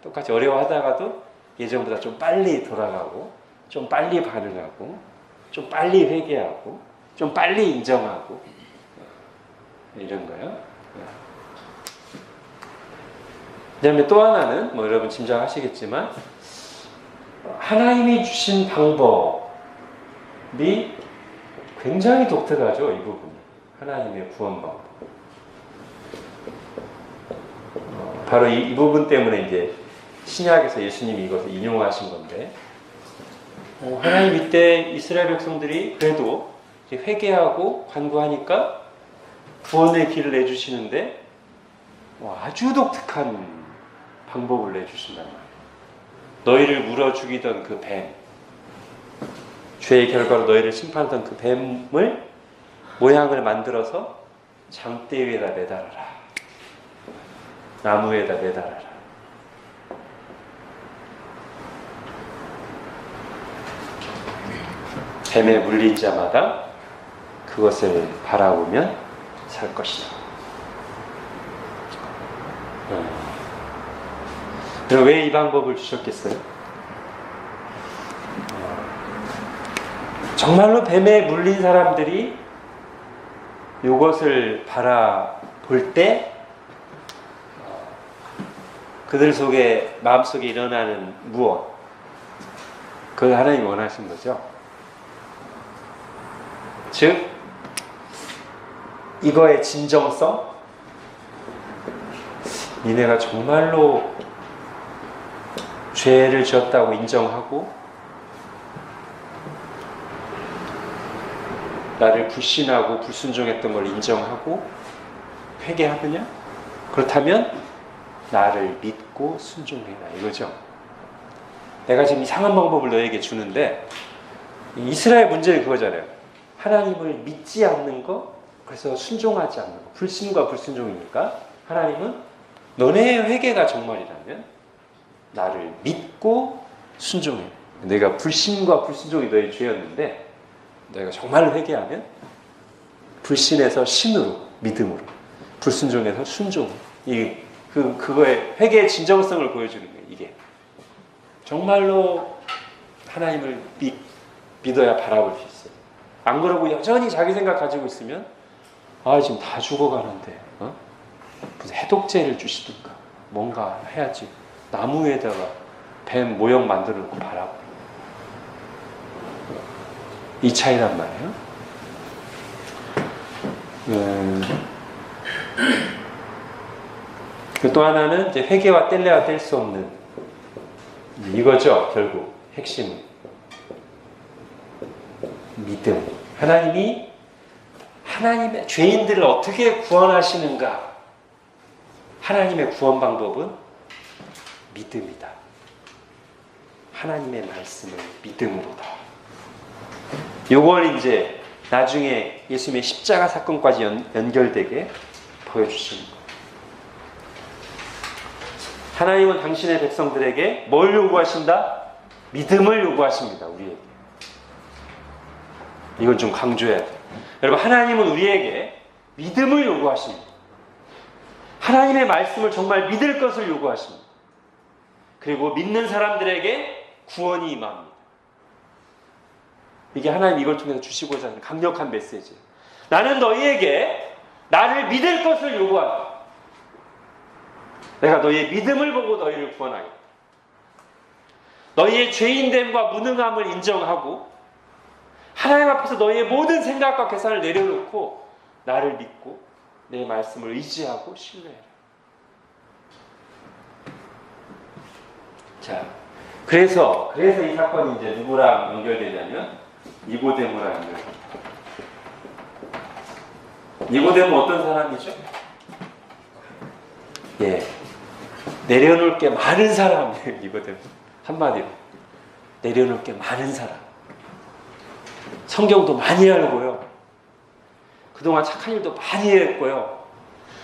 똑같이 어려워하다가도 예전보다 좀 빨리 돌아가고 좀 빨리 반응하고 좀 빨리 회개하고 좀 빨리 인정하고 이런 거요. 그 다음에 또 하나는 뭐 여러분 짐작하시겠지만 하나님이 주신 방법이 굉장히 독특하죠. 이 부분이 하나님의 구원 방법. 바로 이 부분 때문에 이제 신약에서 예수님이 이것을 인용하신 건데 하나님 이때 이스라엘 백성들이 그래도 이제 회개하고 간구하니까 구원의 길을 내주시는데 아주 독특한 방법을 내주신단 말이에요. 너희를 물어 죽이던 그 뱀, 죄의 결과로 너희를 심판하던 그 뱀을 모양을 만들어서 장대 위에다 매달아라. 나무에다 매달아라. 뱀에 물린 자마다 그것을 바라보면 살 것이다. 그럼 왜 이 방법을 주셨겠어요? 정말로 뱀에 물린 사람들이 이것을 바라볼 때 그들 속에 마음속에 일어나는 무엇? 그걸 하나님이 원하신 거죠. 즉 이거의 진정성, 니네가 정말로 죄를 지었다고 인정하고 나를 불신하고 불순종했던 걸 인정하고 회개하느냐? 그렇다면 나를 믿고 순종해라 이거죠. 내가 지금 이상한 방법을 너에게 주는데 이스라엘 문제는 그거잖아요. 하나님을 믿지 않는 거, 그래서 순종하지 않는 거. 불신과 불순종이니까 하나님은 너네의 회개가 정말이라면 나를 믿고 순종해. 내가 불신과 불순종이 너의 죄였는데 내가 정말로 회개하면 불신에서 신으로, 믿음으로, 불순종에서 순종으로. 그거의 회개의 진정성을 보여주는 거예요. 이게 정말로 하나님을 믿어야 바라볼 수 있어요. 안 그러고 여전히 자기 생각 가지고 있으면 지금 다 죽어가는데 무슨 해독제를 주시든가 뭔가 해야지. 나무에다가 뱀 모형 만들어 놓고 바라보. 이 차이란 말이에요. 또 하나는 이제 회개와 뗄래야 뗄 수 없는 이거죠. 결국 핵심은 믿음. 하나님이 하나님의 죄인들을 어떻게 구원하시는가? 하나님의 구원 방법은 믿음이다. 하나님의 말씀을 믿음으로다. 요걸 이제 나중에 예수님의 십자가 사건까지 연결되게 보여주시는 거예요. 하나님은 당신의 백성들에게 뭘 요구하신다? 믿음을 요구하십니다. 우리에게. 이건 좀 강조해야 돼요. 여러분, 하나님은 우리에게 믿음을 요구하십니다. 하나님의 말씀을 정말 믿을 것을 요구하십니다. 그리고 믿는 사람들에게 구원이 임합니다. 이게 하나님 이걸 통해서 주시고자 하는 강력한 메시지예요. 나는 너희에게 나를 믿을 것을 요구한다. 내가 너희의 믿음을 보고 너희를 구원하겠다. 너희의 죄인됨과 무능함을 인정하고 하나님 앞에서 너희의 모든 생각과 계산을 내려놓고 나를 믿고 내 말씀을 의지하고 신뢰해라. 자, 그래서 이 사건이 이제 누구랑 연결되냐면 니고데모랑 연결됩니다. 니고데모 어떤 사람이죠? 내려놓을 게 많은 사람이에요. 니고데모. 한마디로 내려놓을 게 많은 사람. 성경도 많이 알고요. 그동안 착한 일도 많이 했고요.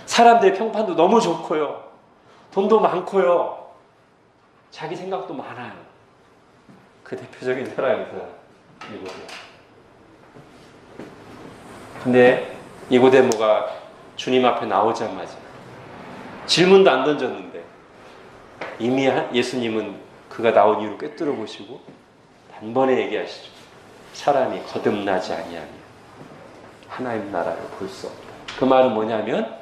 사람들의 평판도 너무 좋고요. 돈도 많고요. 자기 생각도 많아요. 그 대표적인 사람이 니고데모. 근데 니고데모가 주님 앞에 나오자마자 질문도 안 던졌는데 이미 예수님은 그가 나온 이유를 꿰뚫어 보시고 단번에 얘기하시죠. 사람이 거듭나지 아니하면 하나님 나라를 볼 수 없다. 그 말은 뭐냐면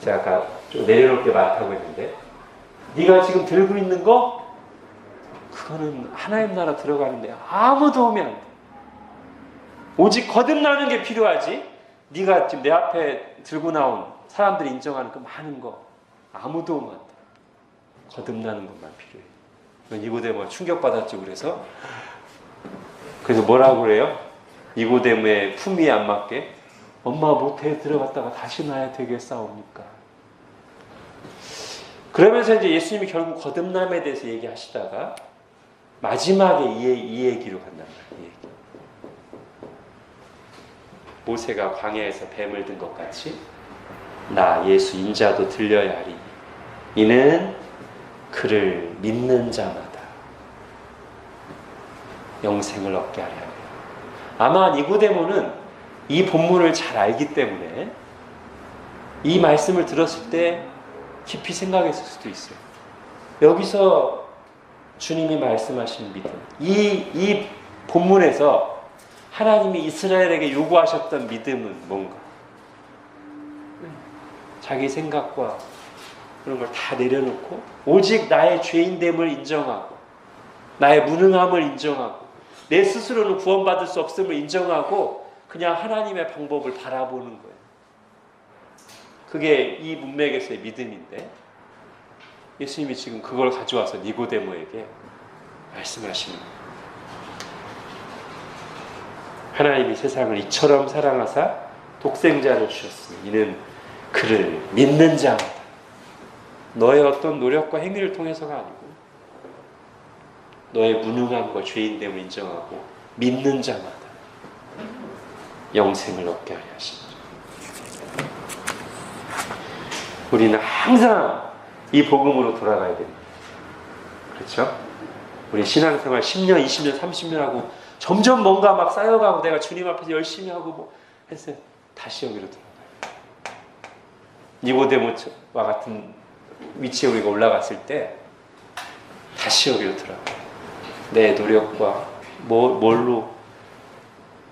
제가 아까 좀 내려놓을 게 많다고 했는데 네가 지금 들고 있는 거 그거는 하나님 나라 들어가는데 아무 도움이 안 돼. 오직 거듭나는 게 필요하지. 네가 지금 내 앞에 들고 나온 사람들이 인정하는 그 많은 거 아무 도움 안 돼. 거듭나는 것만 필요해. 니고데모가 충격받았죠. 그래서 뭐라고 그래요? 니고데모의 품위에 안 맞게 엄마 모태에 들어갔다가 다시 나야 되겠사옵니까? 그러면서 이제 예수님이 결국 거듭남에 대해서 얘기하시다가 마지막에 이 얘기로 간단 말이에요. 모세가 광야에서 뱀을 든 것 같이 나 예수 인자도 들려야 하리니 이는 그를 믿는 자마다 영생을 얻게 하려 합니다. 아마 니고데모는 이 본문을 잘 알기 때문에 이 말씀을 들었을 때 깊이 생각했을 수도 있어요. 여기서 주님이 말씀하신 믿음, 이 본문에서 하나님이 이스라엘에게 요구하셨던 믿음은 뭔가? 자기 생각과 그런 걸 다 내려놓고 오직 나의 죄인됨을 인정하고 나의 무능함을 인정하고 내 스스로는 구원받을 수 없음을 인정하고 그냥 하나님의 방법을 바라보는 거예요. 그게 이 문맥에서의 믿음인데 예수님이 지금 그걸 가져와서 니고데모에게 말씀하시는 거예요. 하나님이 세상을 이처럼 사랑하사 독생자를 주셨으니 이는 그를 믿는 자마다 너의 어떤 노력과 행위를 통해서가 아니고 너의 무능함과 죄인됨을 인정하고 믿는 자마다 영생을 얻게 하려 하십니다. 우리는 항상 이 복음으로 돌아가야 됩니다. 그렇죠? 우리 신앙생활 10년, 20년, 30년 하고 점점 뭔가 막 쌓여가고 내가 주님 앞에서 열심히 하고 뭐 했어요. 다시 여기로 돌아가요. 니고데모와 같은 위치에 우리가 올라갔을 때 다시 여기로 돌아가요. 내 노력과 뭘로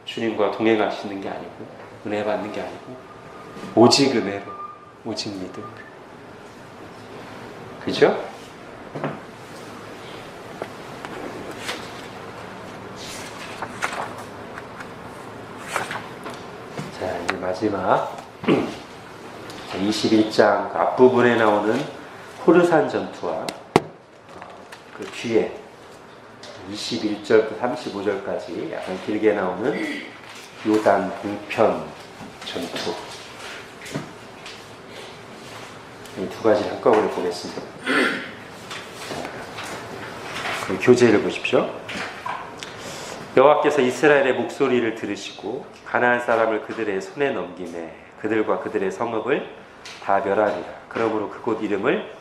주님과 동행하시는 게 아니고 은혜 받는 게 아니고 오직 은혜로 오직 믿음. 그죠? 자, 이제 마지막 21장 앞부분에 나오는 호르산 전투와 그 뒤에 21절부터 35절까지 약간 길게 나오는 요단 동편 전투, 이 두 가지를 한꺼번에 보겠습니다. 교재를 보십시오. 여호와께서 이스라엘의 목소리를 들으시고 가나안 사람을 그들의 손에 넘기매 그들과 그들의 성읍을 다 멸하리라. 그러므로 그곳 이름을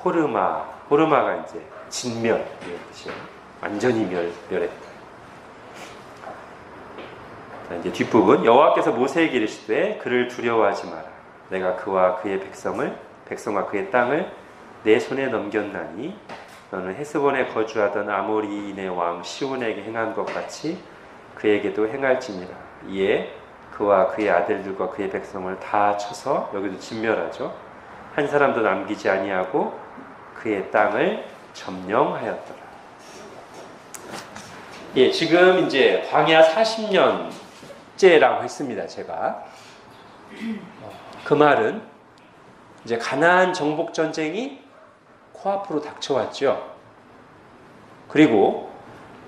호르마가 이제 진멸 이런 뜻이에요. 완전히 멸했다. 자, 이제 뒷부분 여호와께서 모세에게 이르시되 그를 두려워하지 마라. 내가 그와 그의 백성과 그의 땅을 내 손에 넘겼나니 너는 헤스본에 거주하던 아모리인의 왕 시온에게 행한 것 같이 그에게도 행할지니라. 이에 그와 그의 아들들과 그의 백성을 다 쳐서 여기도 진멸하죠. 한 사람도 남기지 아니하고 그의 땅을 점령하였더라. 예, 지금 이제 광야 40년째라고 했습니다. 제가 그 말은 이제 가나안 정복 전쟁이 코앞으로 닥쳐왔죠. 그리고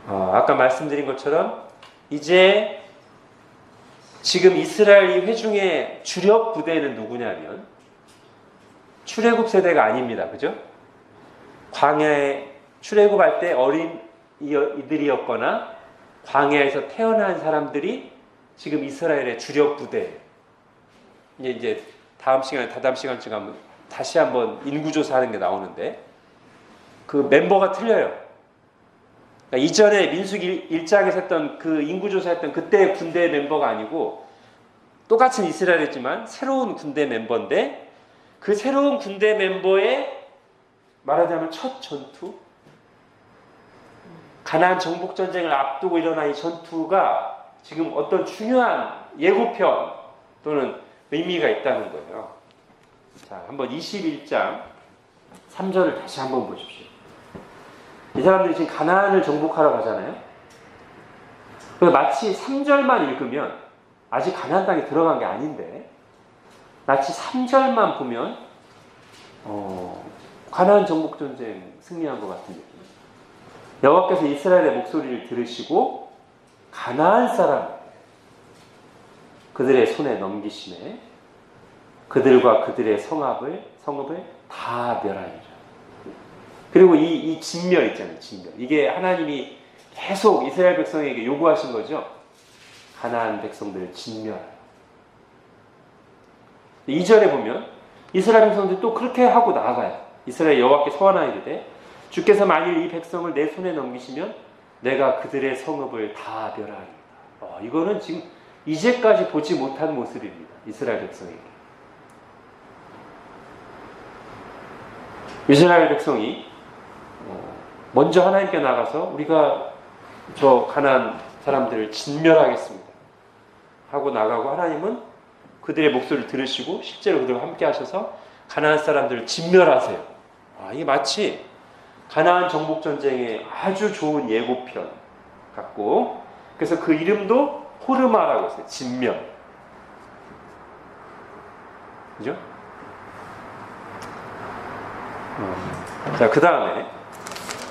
아까 말씀드린 것처럼 이제 지금 이스라엘 회중의 주력 부대는 누구냐면 출애굽 세대가 아닙니다. 그죠? 광야에 출애굽할 때 어린 이들이었거나 광야에서 태어난 사람들이 지금 이스라엘의 주력 부대. 이제 다다음 시간쯤 가면 다시 한번 인구조사하는 게 나오는데 그 멤버가 틀려요. 그러니까 이전에 민수기 1장에서 했던 그 인구조사했던 그때의 군대 멤버가 아니고 똑같은 이스라엘이지만 새로운 군대 멤버인데 그 새로운 군대 멤버의 말하자면 첫 전투, 가나안 정복 전쟁을 앞두고 일어난 이 전투가 지금 어떤 중요한 예고편 또는 의미가 있다는 거예요. 자, 한번 21장 3절을 다시 한번 보십시오. 이 사람들이 지금 가나안을 정복하러 가잖아요. 마치 3절만 읽으면 아직 가나안 땅에 들어간 게 아닌데 마치 3절만 보면 가나안 정복 전쟁 승리한 것 같은 느낌. 여호와께서 이스라엘의 목소리를 들으시고 가나안 사람 그들의 손에 넘기심에 그들과 그들의 성읍을 다 멸하리라. 그리고 이 진멸 있잖아요. 진멸. 이게 하나님이 계속 이스라엘 백성에게 요구하신 거죠. 가나안 백성들을 진멸하라. 2절에 보면 이스라엘 백성들이 또 그렇게 하고 나아가요. 이스라엘 여호와께 소환하이르되 주께서 만일 이 백성을 내 손에 넘기시면 내가 그들의 성읍을 다 멸하리이다. 이거는 지금 이제까지 보지 못한 모습입니다. 이스라엘 백성에게. 이스라엘 백성이 먼저 하나님께 나가서 우리가 저 가나안 사람들을 진멸하겠습니다 하고 나가고, 하나님은 그들의 목소리를 들으시고 실제로 그들과 함께 하셔서 가나안 사람들을 진멸하세요. 이게 마치 가나안 정복 전쟁의 아주 좋은 예고편 같고, 그래서 그 이름도 호르마라고 했어요. 진멸. 그죠? 자, 그 다음에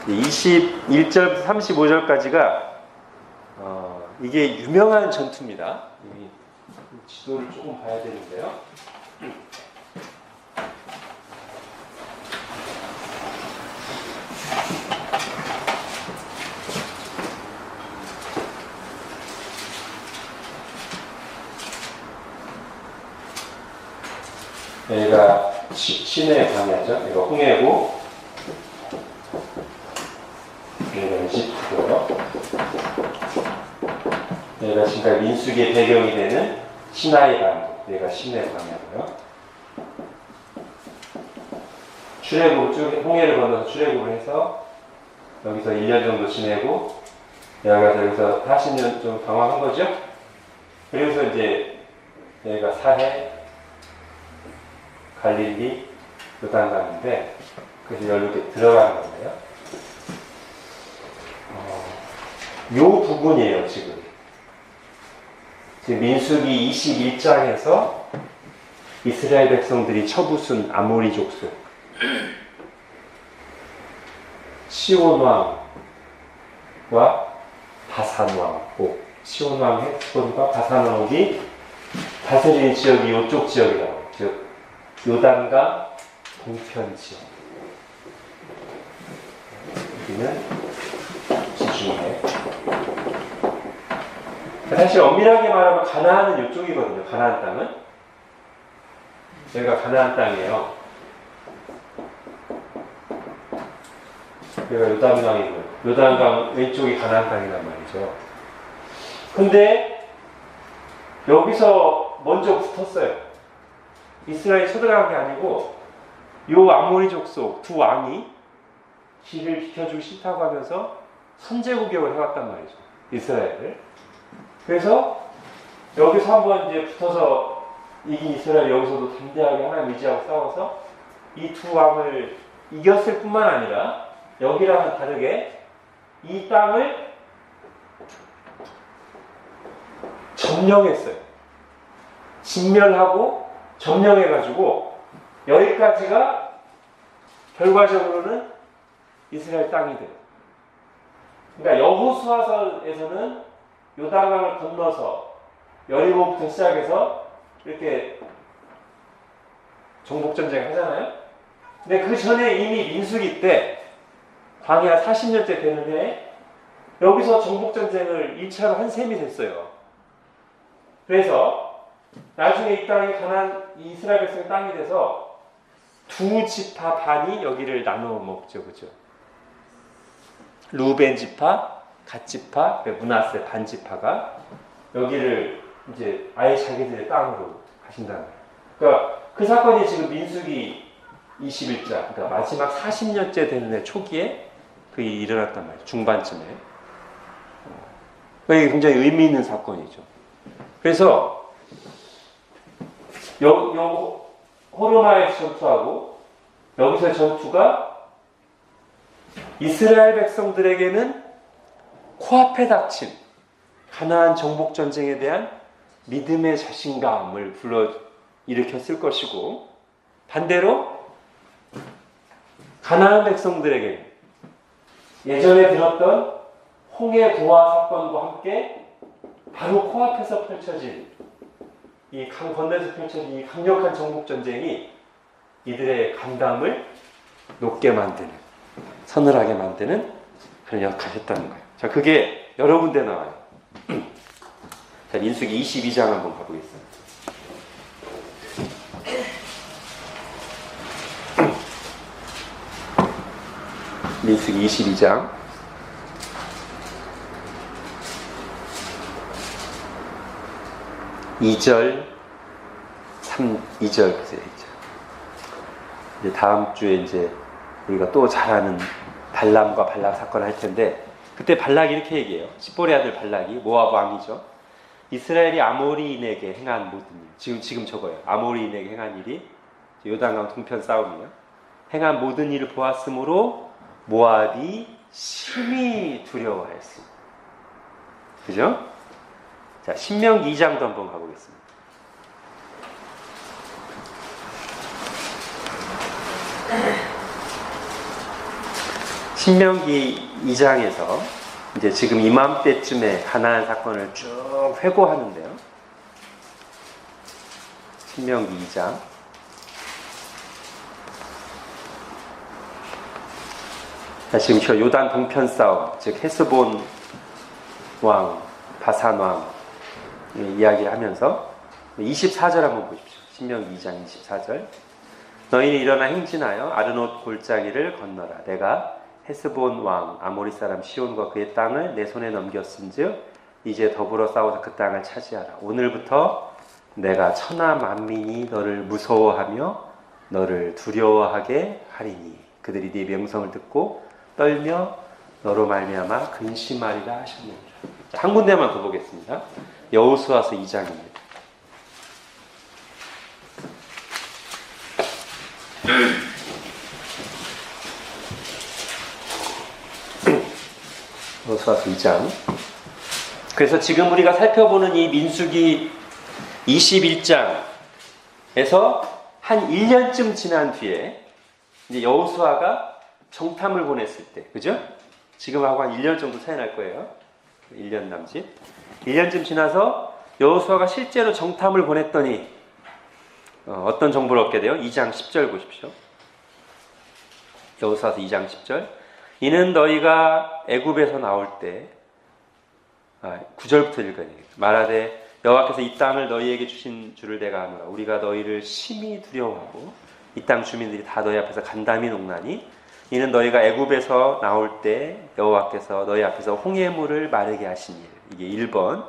21절부터 35절까지가 이게 유명한 전투입니다. 이 지도를 조금 봐야 되는데요. 여기가 시내 광야죠. 이거 홍해고, 여기가 이집트고요. 여기가 지금까지 민수기의 배경이 되는 시나이 반도, 여기가 시내 광야고요. 출애굽 쭉 홍해를 건너서 출애굽을 해서 여기서 1년 정도 지내고, 여기서 40년 좀 방황한 거죠. 그래서 이제 여기가 사해, 갈릴리, 요단강인데, 그래서 여기로 들어가는 건데요. 요 부분이에요, 지금. 지금 민수기 21장에서 이스라엘 백성들이 쳐부순 아모리 족속, 시온 왕과 바산 왕, 시온 왕 헤스본과 바산 왕이 다스리는 지역이 이쪽 지역이라고. 즉 요단강 동편 지역. 여기는 지중해. 사실 엄밀하게 말하면 가나안은 이쪽이거든요. 가나안 땅은. 여기가 가나안 땅이에요. 여기가 요단강이고요. 요단강 왼쪽이 가나안 땅이란 말이죠. 근데 여기서 먼저 붙었어요. 이스라엘이 쳐들어간 게 아니고 요 아모리 족속 두 왕이 길을 비켜주기 싫다고 하면서 선제공격을 해왔단 말이죠. 이스라엘을. 그래서 여기서 한번 이제 붙어서 이긴 이스라엘이 여기서도 담대하게 하나님 의지하고 싸워서 이 두 왕을 이겼을 뿐만 아니라 여기랑은 다르게 이 땅을 점령했어요. 진멸하고 점령해가지고 여기까지가 결과적으로는 이스라엘 땅이 돼요. 그러니까 여호수아서에서는 요단강을 건너서 여리고부터 시작해서 이렇게 정복전쟁 하잖아요. 근데 그 전에 이미 민수기 때 광야 40년째 되는 해에 여기서 정복전쟁을 1차로 한 셈이 됐어요. 그래서 나중에 이 땅이 이스라엘 백성의 땅이 돼서 두 지파 반이 여기를 나눠 먹죠. 그죠? 루벤 지파, 갓 지파, 므낫세 반 지파가 여기를 이제 아예 자기들의 땅으로 가신다는 거예요. 그러니까 그 사건이 지금 민수기 21장, 그러니까 마지막 40년째 되는 해 초기에 그게 일어났단 말이에요. 중반쯤에. 이게 굉장히 의미 있는 사건이죠. 그래서 호르마에서 전투하고 여기서의 전투가 이스라엘 백성들에게는 코앞에 닥친 가나안 정복 전쟁에 대한 믿음의 자신감을 일으켰을 것이고, 반대로 가나안 백성들에게 예전에 들었던 홍해 구화 사건과 함께 바로 코앞에서 펼쳐질 이 강 건너에서 펼쳐진 이 강력한 정복 전쟁이 이들의 감담을 높게 만드는, 서늘하게 만드는 그런 역할을 했다는 거예요. 자, 그게 여러 군데 나와요. 자, 민수기 22장 한번 가보겠습니다. 민수기 22장 2절 2절 보세요. 이제 다음 주에 이제 우리가 또 잘 아는 발람과 발락 사건을 할 텐데, 그때 발락이 이렇게 얘기해요. 십볼의 아들 발락이 모압 왕이죠. 이스라엘이 아모리인에게 행한 모든 일, 지금 저거예요. 아모리인에게 행한 일이 요단강 동편 싸움이요. 행한 모든 일을 보았으므로 모압이 심히 두려워했습니다. 그죠? 자, 신명기 2장도 한번 가보겠습니다. 신명기 2장에서 이제 지금 이맘때쯤에 가나안 사건을 쭉 회고하는데요. 신명기 2장 자, 지금 저 요단 동편 싸움, 즉 헤스본 왕, 바산 왕 이야기를 하면서 24절 한번 보십시오. 신명기 2장 24절. 너희는 일어나 행진하여 아르논 골짜기를 건너라. 내가 헤스본 왕 아모리 사람 시온과 그의 땅을 내 손에 넘겼은즉 이제 더불어 싸워서 그 땅을 차지하라. 오늘부터 내가 천하 만민이 너를 무서워하며 너를 두려워하게 하리니 그들이 네 명성을 듣고 떨며 너로 말미암아 근심하리라 하셨느니라. 자, 한 군데만 더 보겠습니다. 여호수아서 2장입니다. 여호수아서 2장. 그래서 지금 우리가 살펴보는 이 민수기 21장에서 한 1년쯤 지난 뒤에 이제 여호수아가 정탐을 보냈을 때, 그죠? 지금하고 한 1년 정도 차이 날 거예요. 1년 남짓. 1년쯤 지나서 여호수아가 실제로 정탐을 보냈더니 어떤 정보를 얻게 돼요? 2장 10절 보십시오. 여호수아서 2장 10절. 이는 너희가 애굽에서 나올 때 9절부터 읽어야 되겠다. 말하되 여호와께서 이 땅을 너희에게 주신 줄을 내가 아노라. 우리가 너희를 심히 두려워하고 이 땅 주민들이 다 너희 앞에서 간담이 녹나니 이는 너희가 애굽에서 나올 때 여호와께서 너희 앞에서 홍해물을 마르게 하신 일. 이게 1번.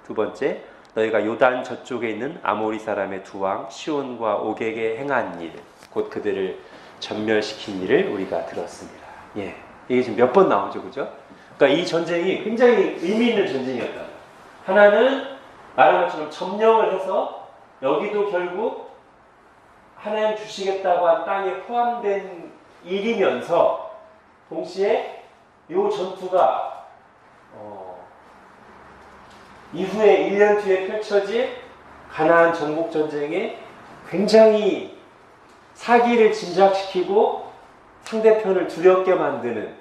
두 번째, 너희가 요단 저쪽에 있는 아모리 사람의 두 왕 시온과 옥에게 행한 일, 곧 그들을 전멸시킨 일을 우리가 들었습니다. 예, 이게 지금 몇 번 나오죠, 그죠? 그러니까 이 전쟁이 굉장히 의미 있는 전쟁이었다. 하나는 말한 것처럼 점령을 해서 여기도 결국 하나님 주시겠다고 한 땅에 포함된 일이면서 동시에 이 전투가 이후에 1년 뒤에 펼쳐질 가나안 정복 전쟁에 굉장히 사기를 짐작시키고 상대편을 두렵게 만드는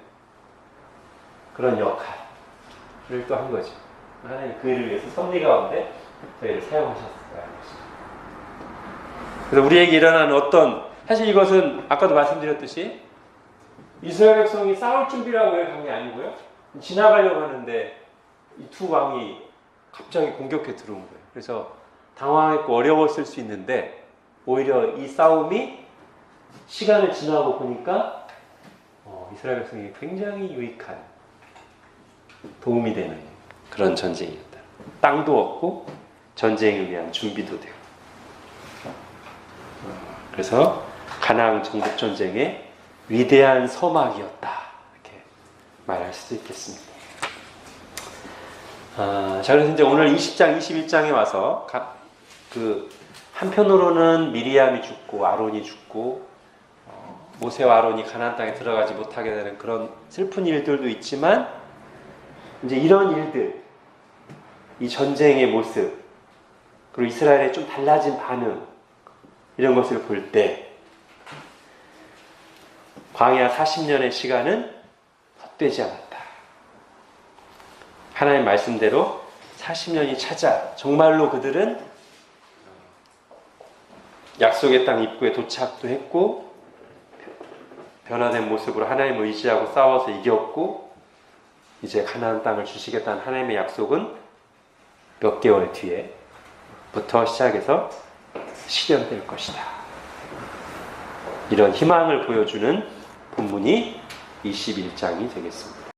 그런 역할을 또 한 거죠. 하나님 그 일을 위해서 섭리 가운데 저희를 사용하셨다는 것입니다. 그래서 우리에게 일어나는 사실 이것은 아까도 말씀드렸듯이 이스라엘 백성이 싸울 준비라고 한 게 아니고요. 지나가려고 하는데 이 두 왕이 갑자기 공격해 들어온 거예요. 그래서 당황했고 어려웠을 수 있는데 오히려 이 싸움이 시간을 지나고 보니까 이스라엘 백성이 굉장히 유익한 도움이 되는 그런 전쟁이었다. 땅도 얻고 전쟁을 위한 준비도 되고. 그래서 가나안 정복 전쟁의 위대한 서막이었다. 이렇게 말할 수도 있겠습니다. 자, 그래서 이제 오늘 20장, 21장에 와서 한편으로는 미리암이 죽고 아론이 죽고 모세와 아론이 가나안 땅에 들어가지 못하게 되는 그런 슬픈 일들도 있지만 이제 이런 일들, 이 전쟁의 모습, 그리고 이스라엘의 좀 달라진 반응 이런 것을 볼 때 광야 40년의 시간은 헛되지 않았다. 하나님 말씀대로 40년이 차자 정말로 그들은 약속의 땅 입구에 도착도 했고 변화된 모습으로 하나님을 의지하고 싸워서 이겼고 이제 가나안 땅을 주시겠다는 하나님의 약속은 몇 개월 뒤에부터 시작해서 실현될 것이다. 이런 희망을 보여주는 본문이 21장이 되겠습니다.